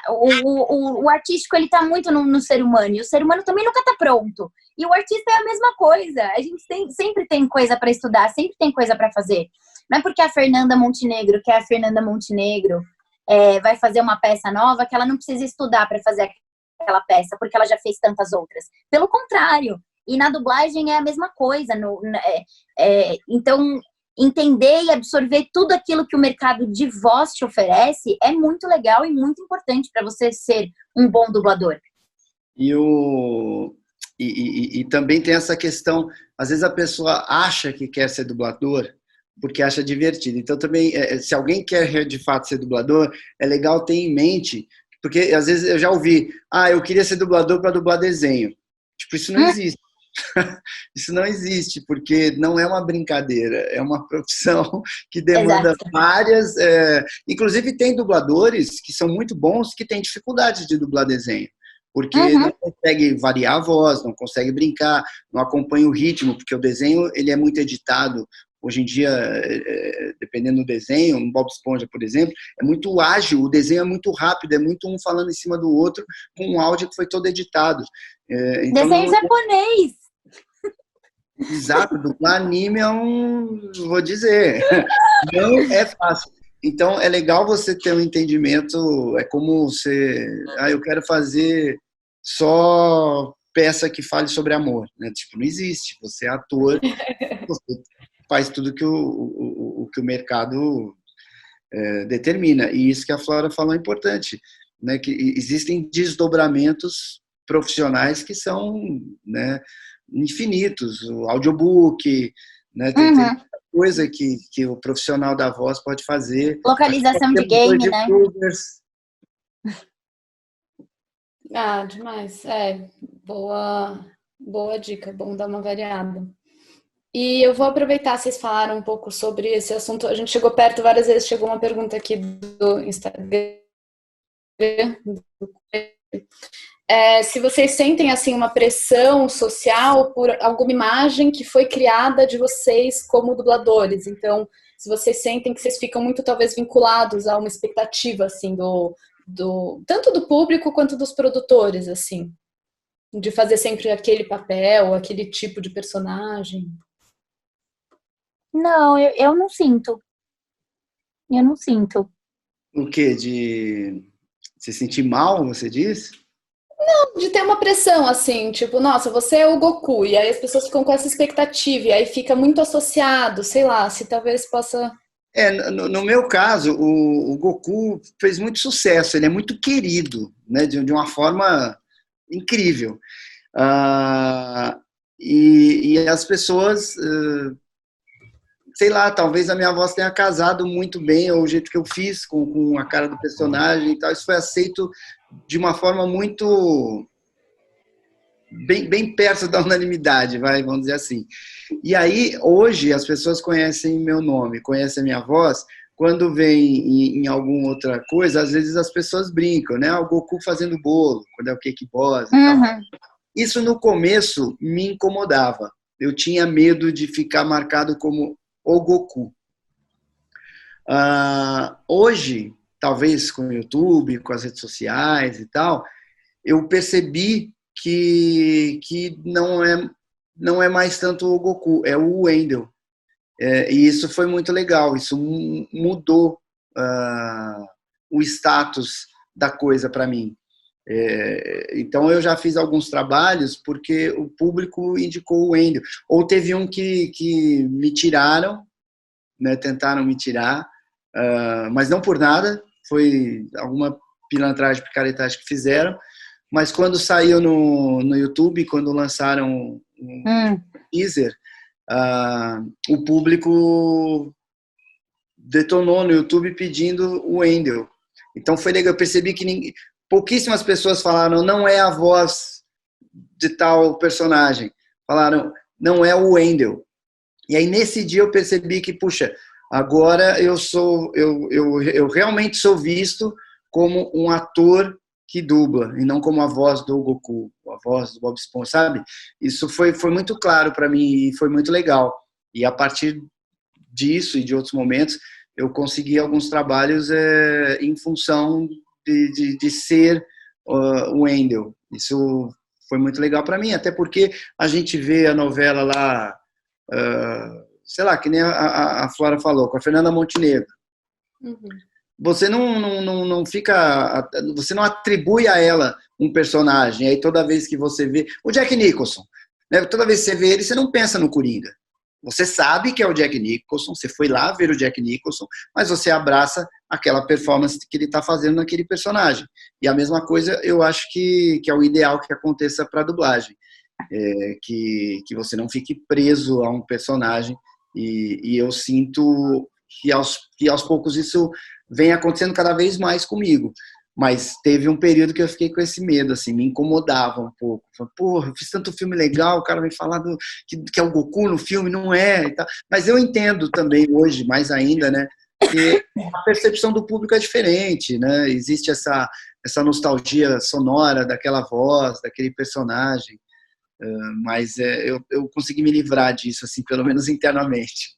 o artístico, ele tá muito no ser humano, e o ser humano também nunca tá pronto, e o artista é a mesma coisa. A gente sempre tem coisa para estudar, sempre tem coisa para fazer. Não é porque a Fernanda Montenegro, que é a Fernanda Montenegro, vai fazer uma peça nova, que ela não precisa estudar para fazer aquela peça, porque ela já fez tantas outras. Pelo contrário. E na dublagem é a mesma coisa. Então, entender e absorver tudo aquilo que o mercado de voz te oferece é muito legal e muito importante para você ser um bom dublador. E também tem essa questão, às vezes a pessoa acha que quer ser dublador, porque acha divertido. Então, também, se alguém quer de fato ser dublador, é legal ter em mente, porque às vezes eu já ouvi, eu queria ser dublador para dublar desenho. Tipo, isso não existe. Isso não existe, porque não é uma brincadeira, é uma profissão que demanda várias... inclusive, tem dubladores que são muito bons que têm dificuldade de dublar desenho, porque não consegue variar a voz, não consegue brincar, não acompanha o ritmo, porque o desenho ele é muito editado. Hoje em dia, dependendo do desenho, um Bob Esponja, por exemplo, é muito ágil, o desenho é muito rápido, é muito um falando em cima do outro, com um áudio que foi todo editado. Então, desenho japonês! Exato, dublar anime vou dizer, não é fácil. Então, é legal você ter um entendimento, é como eu quero fazer só peça que fale sobre amor, né? Tipo, não existe, você é ator, você faz tudo que o mercado determina. E isso que a Flora falou é importante, né? Que existem desdobramentos profissionais que são, né, infinitos, o audiobook, né? Tem muita coisa que o profissional da voz pode fazer. Localização de game, né? Ah, demais. Boa dica, bom dar uma variada. E eu vou aproveitar, vocês falaram um pouco sobre esse assunto. A gente chegou perto várias vezes, chegou uma pergunta aqui do Instagram. Se vocês sentem assim uma pressão social por alguma imagem que foi criada de vocês como dubladores. Então, se vocês sentem que vocês ficam muito talvez vinculados a uma expectativa assim tanto do público quanto dos produtores, assim, de fazer sempre aquele papel, aquele tipo de personagem. Não, eu não sinto. Eu não sinto. O quê? De se sentir mal, você diz? Não, de ter uma pressão, assim, tipo, nossa, você é o Goku, e aí as pessoas ficam com essa expectativa, e aí fica muito associado, sei lá, se talvez possa... No meu caso, o Goku fez muito sucesso, ele é muito querido, né, de uma forma incrível. E as pessoas, sei lá, talvez a minha voz tenha casado muito bem, ou o jeito que eu fiz com a cara do personagem e tal, isso foi aceito de uma forma muito... Bem perto da unanimidade, vamos dizer assim. E aí, hoje, as pessoas conhecem meu nome, conhecem a minha voz. Quando vem em alguma outra coisa, às vezes as pessoas brincam, né? O Goku fazendo bolo, quando é o Cake Boss e tal. Isso, no começo, me incomodava. Eu tinha medo de ficar marcado como o Goku. Hoje, talvez com o YouTube, com as redes sociais e tal, eu percebi que não é mais tanto o Goku, é o Wendel. E isso foi muito legal, isso mudou o status da coisa para mim. Então eu já fiz alguns trabalhos porque o público indicou o Wendel. Ou teve um que me tiraram, né, tentaram me tirar, mas não por nada, foi alguma pilantragem, picaretagem que fizeram. Mas quando saiu no YouTube, quando lançaram um teaser, o público detonou no YouTube pedindo o Wendel. Então foi legal, eu percebi que pouquíssimas pessoas falaram, não é a voz de tal personagem. Falaram, não é o Wendel. E aí nesse dia eu percebi que, puxa, agora eu realmente sou visto como um ator que dubla, e não como a voz do Goku, a voz do Bob Esponja, sabe? Isso foi muito claro para mim e foi muito legal. E a partir disso e de outros momentos, eu consegui alguns trabalhos em função de ser o Wendel. Isso foi muito legal para mim, até porque a gente vê a novela lá, sei lá, que nem a Flora falou, com a Fernanda Montenegro. Você não fica, você não atribui a ela um personagem. Aí toda vez que você vê o Jack Nicholson, né, toda vez que você vê ele, você não pensa no Coringa. Você sabe que é o Jack Nicholson, você foi lá ver o Jack Nicholson, mas você abraça aquela performance que ele está fazendo naquele personagem. E a mesma coisa eu acho que é o ideal que aconteça para a dublagem, que você não fique preso a um personagem. E eu sinto que aos poucos isso vem acontecendo cada vez mais comigo. Mas teve um período que eu fiquei com esse medo, assim, me incomodava um pouco. Porra, eu fiz tanto filme legal, o cara vem falar que é o Goku no filme, não é, e tal. Mas eu entendo também hoje, mais ainda, né, que a percepção do público é diferente, né? Existe essa nostalgia sonora daquela voz, daquele personagem. Mas eu consegui me livrar disso, assim, pelo menos internamente.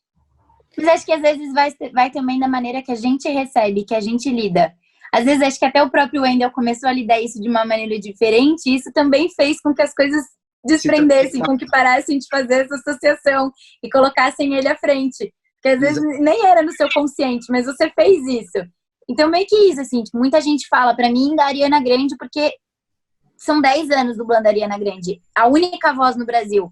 Mas acho que às vezes vai também da maneira que a gente recebe, que a gente lida. Às vezes acho que até o próprio Wendel começou a lidar isso de uma maneira diferente, e isso também fez com que as coisas desprendessem, com que parassem de fazer essa associação e colocassem ele à frente. Porque às vezes nem era no seu consciente, mas você fez isso. Então meio que isso, assim, tipo, muita gente fala pra mim da Ariana Grande, porque são 10 anos dublando a Ariana Grande. A única voz no Brasil.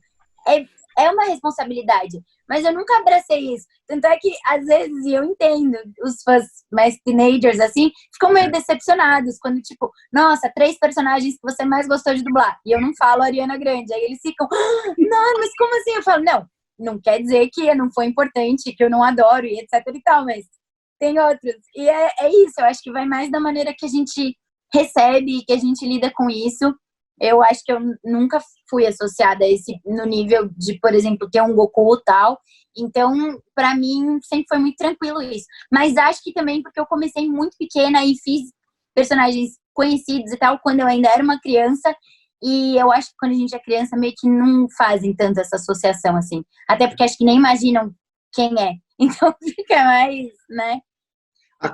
é uma responsabilidade. Mas eu nunca abracei isso. Tanto é que, às vezes, e eu entendo, os fãs mais teenagers, assim, ficam meio decepcionados quando, tipo, nossa, 3 personagens que você mais gostou de dublar. E eu não falo Ariana Grande. Aí eles ficam, não, mas como assim? Eu falo, não quer dizer que não foi importante, que eu não adoro e etc e tal, mas tem outros. E é isso, eu acho que vai mais da maneira que a gente recebe, que a gente lida com isso. Eu acho que eu nunca fui associada a esse, no nível de, por exemplo, ter um Goku e tal. Então, pra mim, sempre foi muito tranquilo isso. Mas acho que também porque eu comecei muito pequena e fiz personagens conhecidos e tal, quando eu ainda era uma criança. E eu acho que quando a gente é criança, meio que não fazem tanto essa associação, assim. Até porque acho que nem imaginam quem é. Então, fica mais, né? A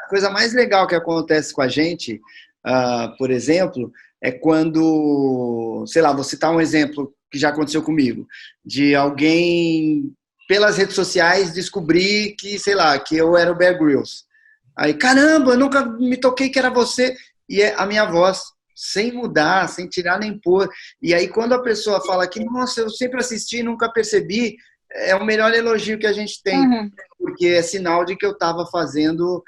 coisa mais legal que acontece com a gente, por exemplo, é quando, sei lá, vou citar um exemplo que já aconteceu comigo, de alguém, pelas redes sociais, descobrir que, sei lá, que eu era o Bear Grylls. Aí, caramba, eu nunca me toquei que era você. E é a minha voz, sem mudar, sem tirar nem pôr. E aí, quando a pessoa fala que, nossa, eu sempre assisti e nunca percebi, é o melhor elogio que a gente tem. Uhum. Porque é sinal de que eu estava fazendo,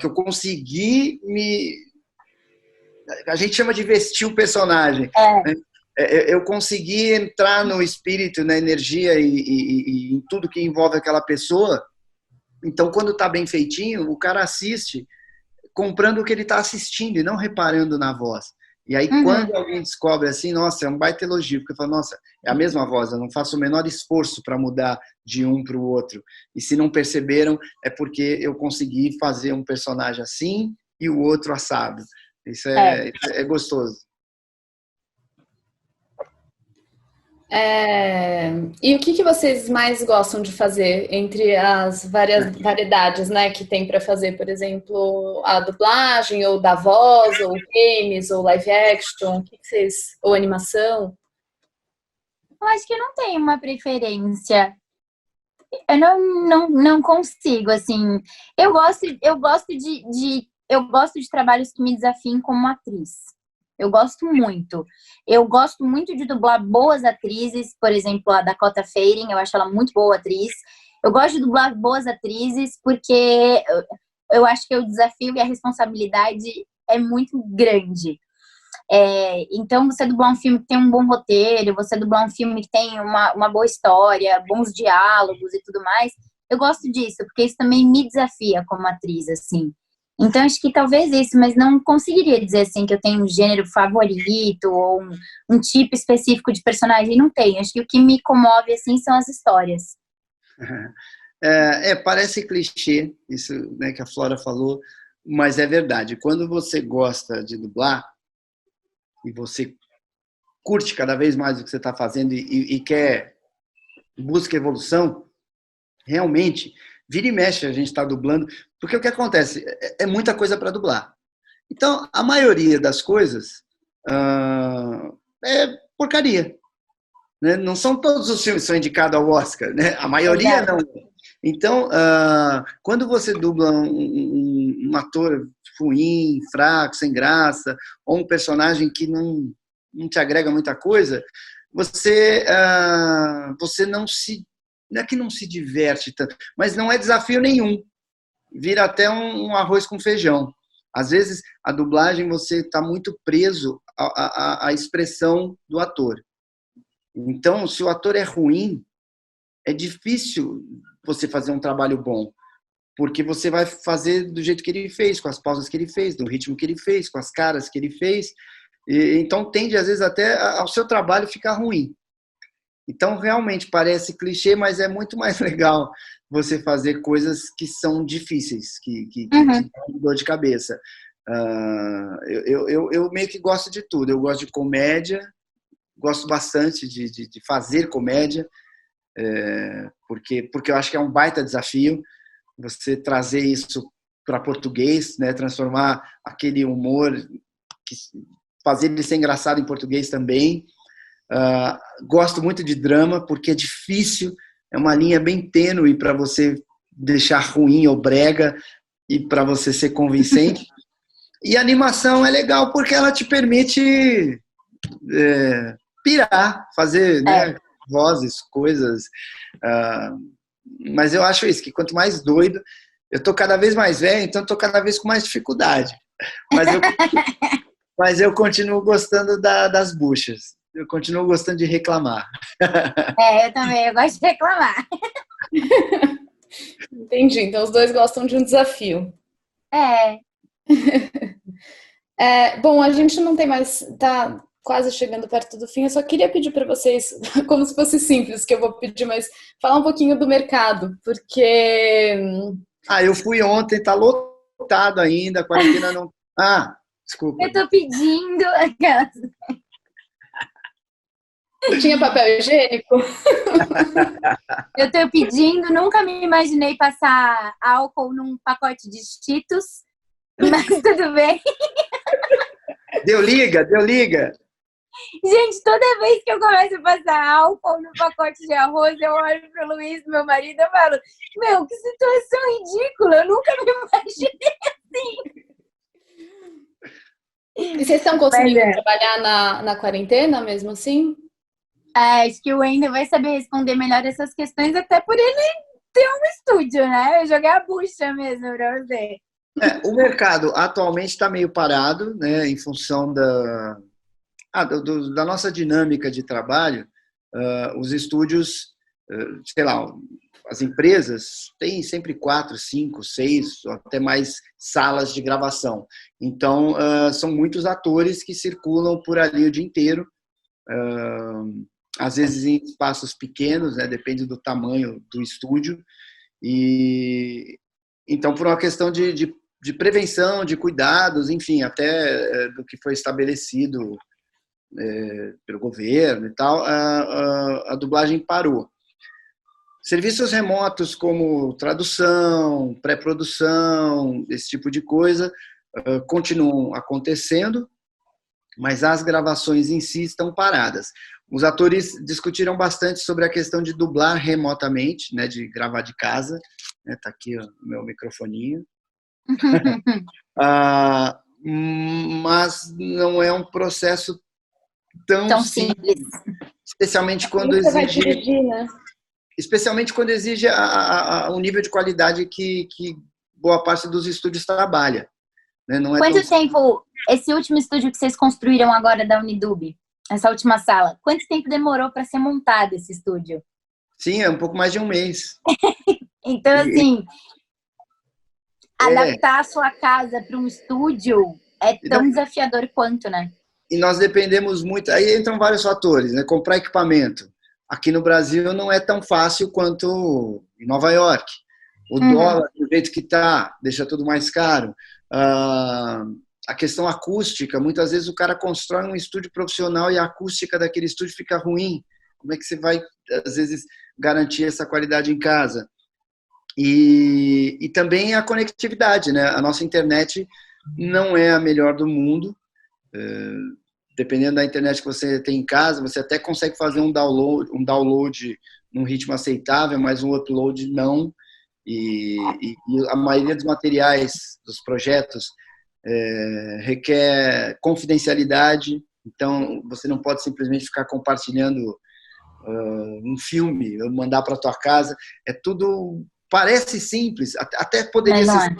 que eu consegui me... A gente chama de vestir o personagem. Né? Eu consegui entrar no espírito, na energia e em tudo que envolve aquela pessoa. Então, quando está bem feitinho, o cara assiste comprando o que ele está assistindo e não reparando na voz. E aí, quando alguém descobre assim, nossa, é um baita elogio, porque fala, nossa, é a mesma voz, eu não faço o menor esforço para mudar de um para o outro. E se não perceberam, é porque eu consegui fazer um personagem assim e o outro assado. Isso é gostoso. E o que vocês mais gostam de fazer entre as várias variedades, né, que tem para fazer, por exemplo, a dublagem, ou da voz, ou games, ou live action, ou animação? Eu acho que eu não tenho uma preferência. Eu não consigo, assim. Eu gosto de trabalhos que me desafiem como atriz. Eu gosto muito. Eu gosto muito de dublar boas atrizes, por exemplo, a Dakota Fanning, eu acho ela muito boa atriz. Eu gosto de dublar boas atrizes porque eu acho que o desafio e a responsabilidade é muito grande. Então, você dublar um filme que tem um bom roteiro, você dublar um filme que tem uma boa história, bons diálogos e tudo mais, eu gosto disso, porque isso também me desafia como atriz, assim. Então, acho que talvez isso, mas não conseguiria dizer, assim, que eu tenho um gênero favorito ou um tipo específico de personagem, não tenho. Acho que o que me comove, assim, são as histórias. Parece clichê, isso, né, que a Flora falou, mas é verdade. Quando você gosta de dublar, e você curte cada vez mais o que você está fazendo e busca evolução, realmente, vira e mexe a gente está dublando, porque o que acontece? É muita coisa para dublar. Então, a maioria das coisas é porcaria. Né? Não são todos os filmes que são indicados ao Oscar, né? A maioria não. Então, quando você dubla um ator ruim, fraco, sem graça, ou um personagem que não te agrega muita coisa, você não é que não se diverte tanto, mas não é desafio nenhum. Vira até um arroz com feijão. Às vezes, a dublagem, você está muito preso à expressão do ator. Então, se o ator é ruim, é difícil você fazer um trabalho bom, porque você vai fazer do jeito que ele fez, com as pausas que ele fez, do ritmo que ele fez, com as caras que ele fez. Então, tende, às vezes, até ao seu trabalho ficar ruim. Então, realmente, parece clichê, mas é muito mais legal você fazer coisas que são difíceis, que dão dor de cabeça. Eu meio que gosto de tudo. Eu gosto de comédia, gosto bastante de fazer comédia, porque eu acho que é um baita desafio você trazer isso para português, né? Transformar aquele humor, fazer ele ser engraçado em português também. Gosto muito de drama, porque é difícil, é uma linha bem tênue para você deixar ruim ou brega e para você ser convincente. E a animação é legal porque ela te permite pirar, fazer, né? vozes, coisas. Mas eu acho isso, que quanto mais doido, eu tô cada vez mais velho, então tô cada vez com mais dificuldade. Mas eu continuo gostando das buchas. Eu continuo gostando de reclamar. Eu também, eu gosto de reclamar. Entendi. Então os dois gostam de um desafio. É. Bom, a gente não tem mais, tá quase chegando perto do fim. Eu só queria pedir para vocês, como se fosse simples, que eu vou pedir, mas falar um pouquinho do mercado, porque eu fui ontem, tá lotado ainda, a quarentena não. Desculpa. Eu tô pedindo. tinha papel higiênico. Eu tô pedindo, nunca me imaginei passar álcool num pacote de Cheetos, mas tudo bem. Deu liga. Gente, toda vez que eu começo a passar álcool no pacote de arroz, eu olho pro Luiz, meu marido, e falo, meu, que situação ridícula, eu nunca me imaginei assim. E vocês estão conseguindo trabalhar na quarentena mesmo assim? Acho que o Wendel vai saber responder melhor essas questões, até por ele ter um estúdio, né? Eu joguei a bucha mesmo pra você. O mercado atualmente está meio parado, né, em função da nossa dinâmica de trabalho. Os estúdios, sei lá, as empresas têm sempre 4, 5, 6, ou até mais salas de gravação. Então, são muitos atores que circulam por ali o dia inteiro, às vezes em espaços pequenos, né, depende do tamanho do estúdio. E então, por uma questão de prevenção, de cuidados, enfim, até do que foi estabelecido pelo governo e tal, a dublagem parou. Serviços remotos como tradução, pré-produção, esse tipo de coisa, continuam acontecendo, mas as gravações em si estão paradas. Os atores discutiram bastante sobre a questão de dublar remotamente, né, de gravar de casa. Tá aqui o meu microfoninho. Mas não é um processo tão simples, especialmente quando exige, dirigir, né? especialmente quando exige o nível de qualidade que boa parte dos estúdios trabalha. Né? Não é quanto tempo, esse último estúdio que vocês construíram agora da Unidub, essa última sala, quanto tempo demorou para ser montado esse estúdio? Sim, é um pouco mais de um mês. Então, assim, adaptar a sua casa para um estúdio é tão desafiador quanto, né? E nós dependemos muito, aí entram vários fatores, né? Comprar equipamento. Aqui no Brasil não é tão fácil quanto em Nova York. O dólar, do jeito que está, deixa tudo mais caro. A questão acústica, muitas vezes o cara constrói um estúdio profissional e a acústica daquele estúdio fica ruim. Como é que você vai, às vezes, garantir essa qualidade em casa? E também a conectividade, né? A nossa internet não é a melhor do mundo. Dependendo da internet que você tem em casa, você até consegue fazer um download num ritmo aceitável, mas um upload não. E a maioria dos materiais, dos projetos, requer confidencialidade. Então, você não pode simplesmente ficar compartilhando um filme, mandar para tua casa. É tudo, parece simples, até poderia ser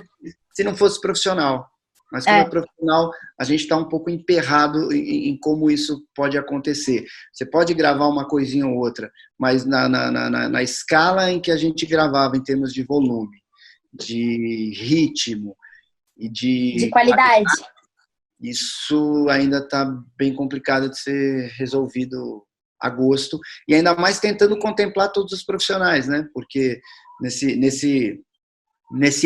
se não fosse profissional. Mas como é profissional, a gente está um pouco emperrado em como isso pode acontecer. Você pode gravar uma coisinha ou outra, mas na escala em que a gente gravava, em termos de volume, de ritmo e de qualidade, isso ainda está bem complicado de ser resolvido a gosto. E ainda mais tentando contemplar todos os profissionais, né? Porque nesse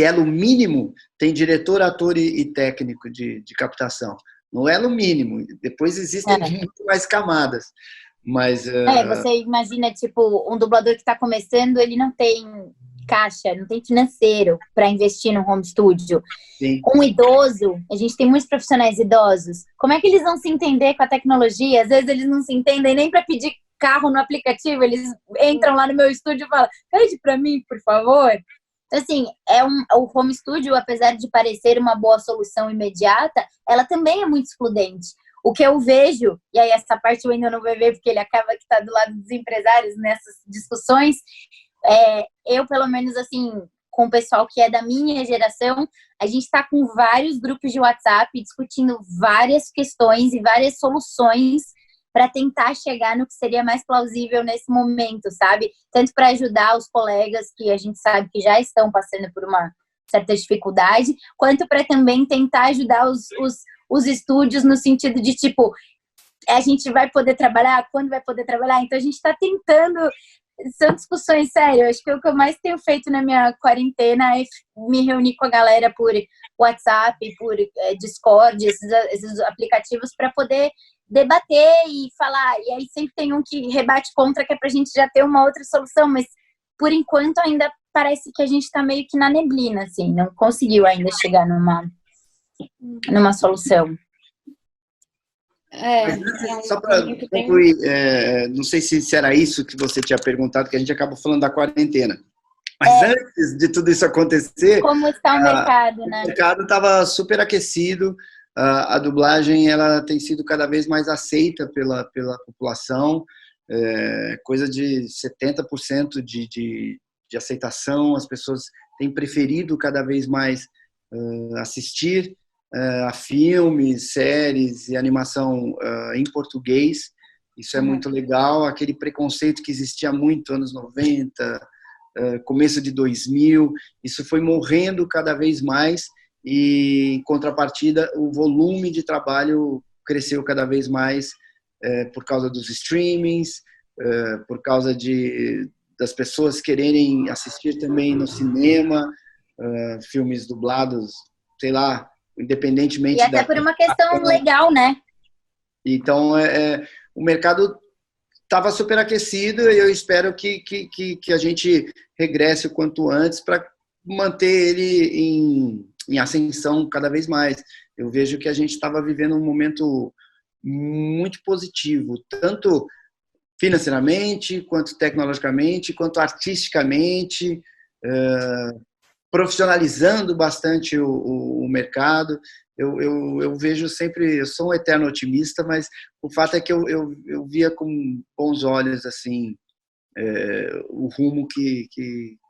elo mínimo tem diretor, ator e técnico de captação. No elo mínimo. Depois existem muito mais camadas. Mas, você imagina, tipo, um dublador que está começando, ele não tem caixa, não tem financeiro para investir no home studio. Sim. Um idoso, a gente tem muitos profissionais idosos. Como é que eles vão se entender com a tecnologia? Às vezes eles não se entendem nem para pedir carro no aplicativo. Eles entram lá no meu estúdio e falam, pede para mim, por favor. Então, assim, o home studio, apesar de parecer uma boa solução imediata, ela também é muito excludente. O que eu vejo, e aí essa parte o Wendel não vai ver, porque ele acaba que tá do lado dos empresários nessas discussões, eu, pelo menos, assim, com o pessoal que é da minha geração, a gente está com vários grupos de WhatsApp discutindo várias questões e várias soluções para tentar chegar no que seria mais plausível nesse momento, sabe? Tanto para ajudar os colegas que a gente sabe que já estão passando por uma certa dificuldade, quanto para também tentar ajudar os estúdios no sentido de, tipo, a gente vai poder trabalhar? Quando vai poder trabalhar? Então, a gente está tentando... São discussões sérias. Acho que o que eu mais tenho feito na minha quarentena é me reunir com a galera por WhatsApp, por Discord, esses aplicativos, para poder debater e falar. E aí sempre tem um que rebate contra, que é pra gente já ter uma outra solução, mas por enquanto ainda parece que a gente tá meio que na neblina, assim, não conseguiu ainda chegar numa solução. Só para concluir, não sei se era isso que você tinha perguntado, que a gente acabou falando da quarentena. Mas antes de tudo isso acontecer... Como está o mercado, né? O mercado estava super aquecido, a dublagem ela tem sido cada vez mais aceita pela população, coisa de 70% de aceitação, as pessoas têm preferido cada vez mais assistir a filmes, séries e animação em português. Isso é muito legal. Aquele preconceito que existia muito anos 90, começo de 2000, isso foi morrendo cada vez mais e, em contrapartida, o volume de trabalho cresceu cada vez mais por causa dos streamings, por causa das pessoas quererem assistir também no cinema, filmes dublados, sei lá, independentemente e até por uma questão legal, né? Então, o mercado estava superaquecido e eu espero que a gente regresse o quanto antes para manter ele em ascensão cada vez mais. Eu vejo que a gente estava vivendo um momento muito positivo, tanto financeiramente, quanto tecnologicamente, quanto artisticamente, profissionalizando bastante o mercado. Eu vejo sempre, eu sou um eterno otimista, mas o fato é que eu via com bons olhos assim o rumo que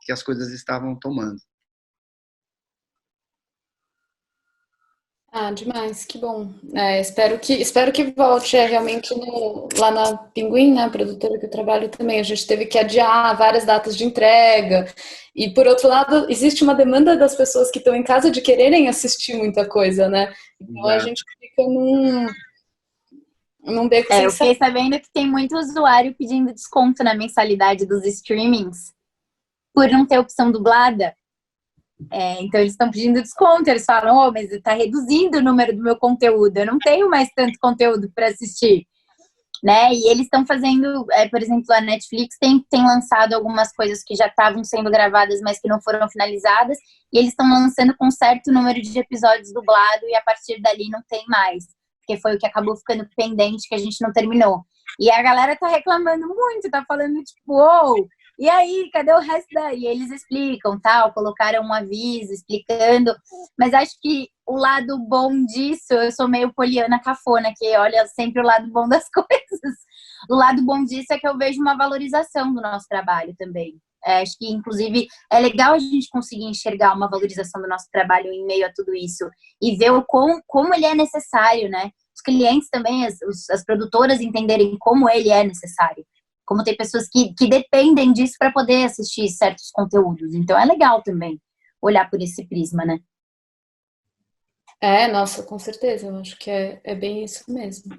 as coisas estavam tomando. Demais, que bom. Espero que volte realmente lá na Pinguim, né, a produtora que eu trabalho também. A gente teve que adiar várias datas de entrega. E, por outro lado, existe uma demanda das pessoas que estão em casa de quererem assistir muita coisa, né? Então, a gente fica num beco sem Eu fiquei sabendo que tem muito usuário pedindo desconto na mensalidade dos streamings por não ter opção dublada. Então, eles estão pedindo desconto. Eles falam, mas está reduzindo o número do meu conteúdo. Eu não tenho mais tanto conteúdo para assistir. Né? E eles estão fazendo, por exemplo, a Netflix tem lançado algumas coisas que já estavam sendo gravadas, mas que não foram finalizadas, e eles estão lançando com um certo número de episódios dublado, e a partir dali não tem mais, porque foi o que acabou ficando pendente, que a gente não terminou. E a galera tá reclamando muito, tá falando tipo, e aí, cadê o resto daí? E eles explicam, tal, colocaram um aviso explicando, mas acho que o lado bom disso, eu sou meio poliana cafona, que olha sempre o lado bom das coisas. O lado bom disso é que eu vejo uma valorização do nosso trabalho também. Acho que, inclusive, é legal a gente conseguir enxergar uma valorização do nosso trabalho em meio a tudo isso e ver como ele é necessário, né? Os clientes também, as produtoras entenderem como ele é necessário. Como tem pessoas que dependem disso para poder assistir certos conteúdos. Então, é legal também olhar por esse prisma, né? Nossa, com certeza. Eu acho que é bem isso mesmo.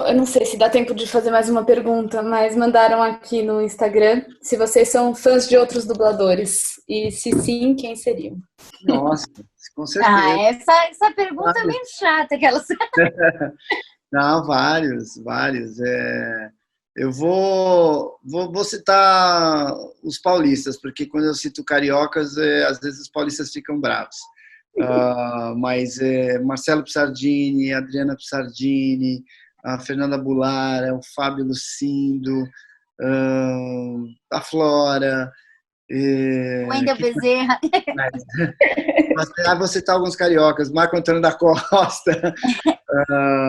Eu não sei se dá tempo de fazer mais uma pergunta, mas mandaram aqui no Instagram se vocês são fãs de outros dubladores. E se sim, quem seriam? Nossa, com certeza. Essa pergunta é meio chata. Não, vários. Eu vou citar os paulistas, porque quando eu cito cariocas, às vezes os paulistas ficam bravos. Mas Marcelo Pissardini, Adriana Pissardini, a Fernanda Bulara, o Fábio Lucindo, a Flora, Wendel Bezerra. Você tá alguns cariocas. Marco Antônio da Costa.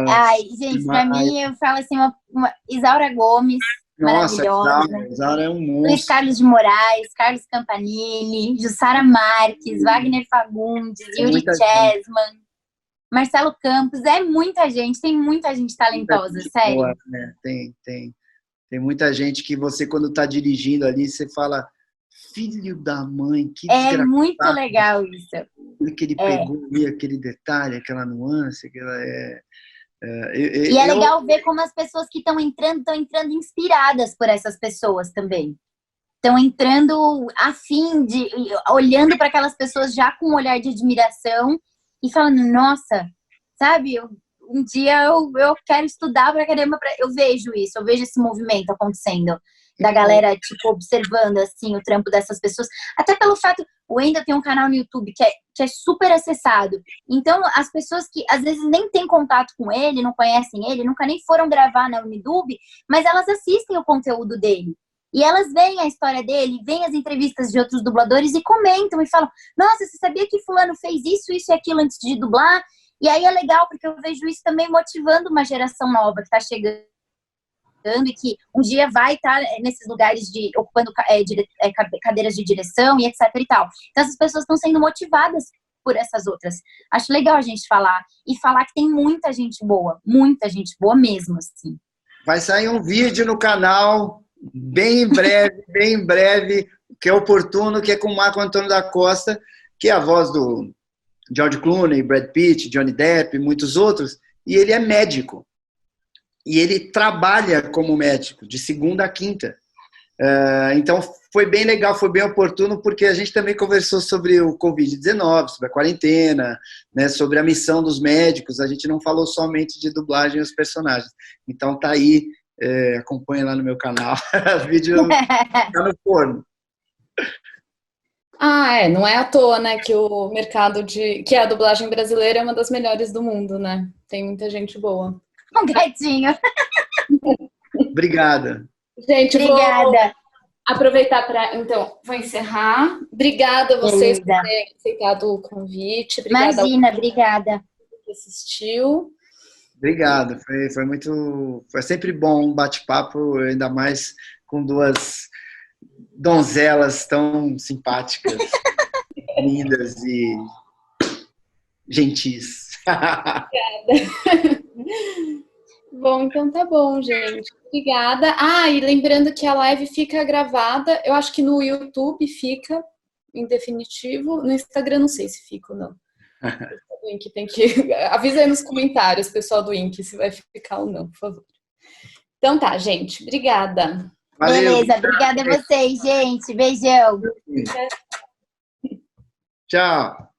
Ai, gente, pra mim, eu falo assim, uma Isaura Gomes, Nossa, maravilhosa. Isaura é um monstro. Luiz Carlos de Moraes, Carlos Campanini, Jussara Marques, Wagner Fagundes, Yuri Chessman, Marcelo Campos. É muita gente, tem muita gente talentosa, sério. Boa, né? Tem muita gente que você, quando tá dirigindo ali, você fala, filho da mãe, que desgraçado. É muito legal isso. Que ele pegou ali aquele detalhe, aquela nuance, E é legal ver como as pessoas que estão entrando inspiradas por essas pessoas também. Estão entrando olhando para aquelas pessoas já com um olhar de admiração e falando, nossa, sabe, um dia eu quero estudar pra caramba. Eu vejo isso, eu vejo esse movimento acontecendo, da galera, tipo, observando, assim, o trampo dessas pessoas. Até pelo fato, o Wendel tem um canal no YouTube que é super acessado. Então, as pessoas que, às vezes, nem têm contato com ele, não conhecem ele, nunca nem foram gravar na Unidub, mas elas assistem o conteúdo dele. E elas veem a história dele, veem as entrevistas de outros dubladores e comentam e falam, nossa, você sabia que fulano fez isso e aquilo antes de dublar? E aí é legal, porque eu vejo isso também motivando uma geração nova que está chegando e que um dia vai estar nesses lugares ocupando cadeiras de direção e etc e tal. Então essas pessoas estão sendo motivadas por essas outras. Acho legal a gente falar e falar que tem muita gente boa mesmo, assim. Vai sair um vídeo no canal bem em breve, que é oportuno, que é com o Marco Antônio da Costa, que é a voz do George Clooney, Brad Pitt, Johnny Depp, muitos outros, e ele é médico. E ele trabalha como médico, de segunda a quinta. Então, foi bem legal, foi bem oportuno, porque a gente também conversou sobre o Covid-19, sobre a quarentena, né, sobre a missão dos médicos. A gente não falou somente de dublagem os personagens. Então, tá aí, acompanha lá no meu canal. O vídeo tá no forno. Não é à toa, né, que o mercado que a dublagem brasileira é uma das melhores do mundo, né? Tem muita gente boa. Um gatinho. Obrigada. Gente, obrigada. Vou aproveitar vou encerrar. Obrigada a vocês por terem aceitado o convite. Obrigada. Imagina, obrigada. Que assistiu. Obrigado. Foi sempre bom um bate-papo, ainda mais com duas donzelas tão simpáticas, lindas e gentis. Obrigada. Bom, então tá bom, gente. Obrigada. E lembrando que a live fica gravada. Eu acho que no YouTube fica, em definitivo. No Instagram não sei se fica ou não. O Ink tem que... Avisa aí nos comentários, pessoal do Ink, se vai ficar ou não, por favor. Então tá, gente. Obrigada. Valeu. Beleza, obrigada a vocês, gente. Beijão. Tchau.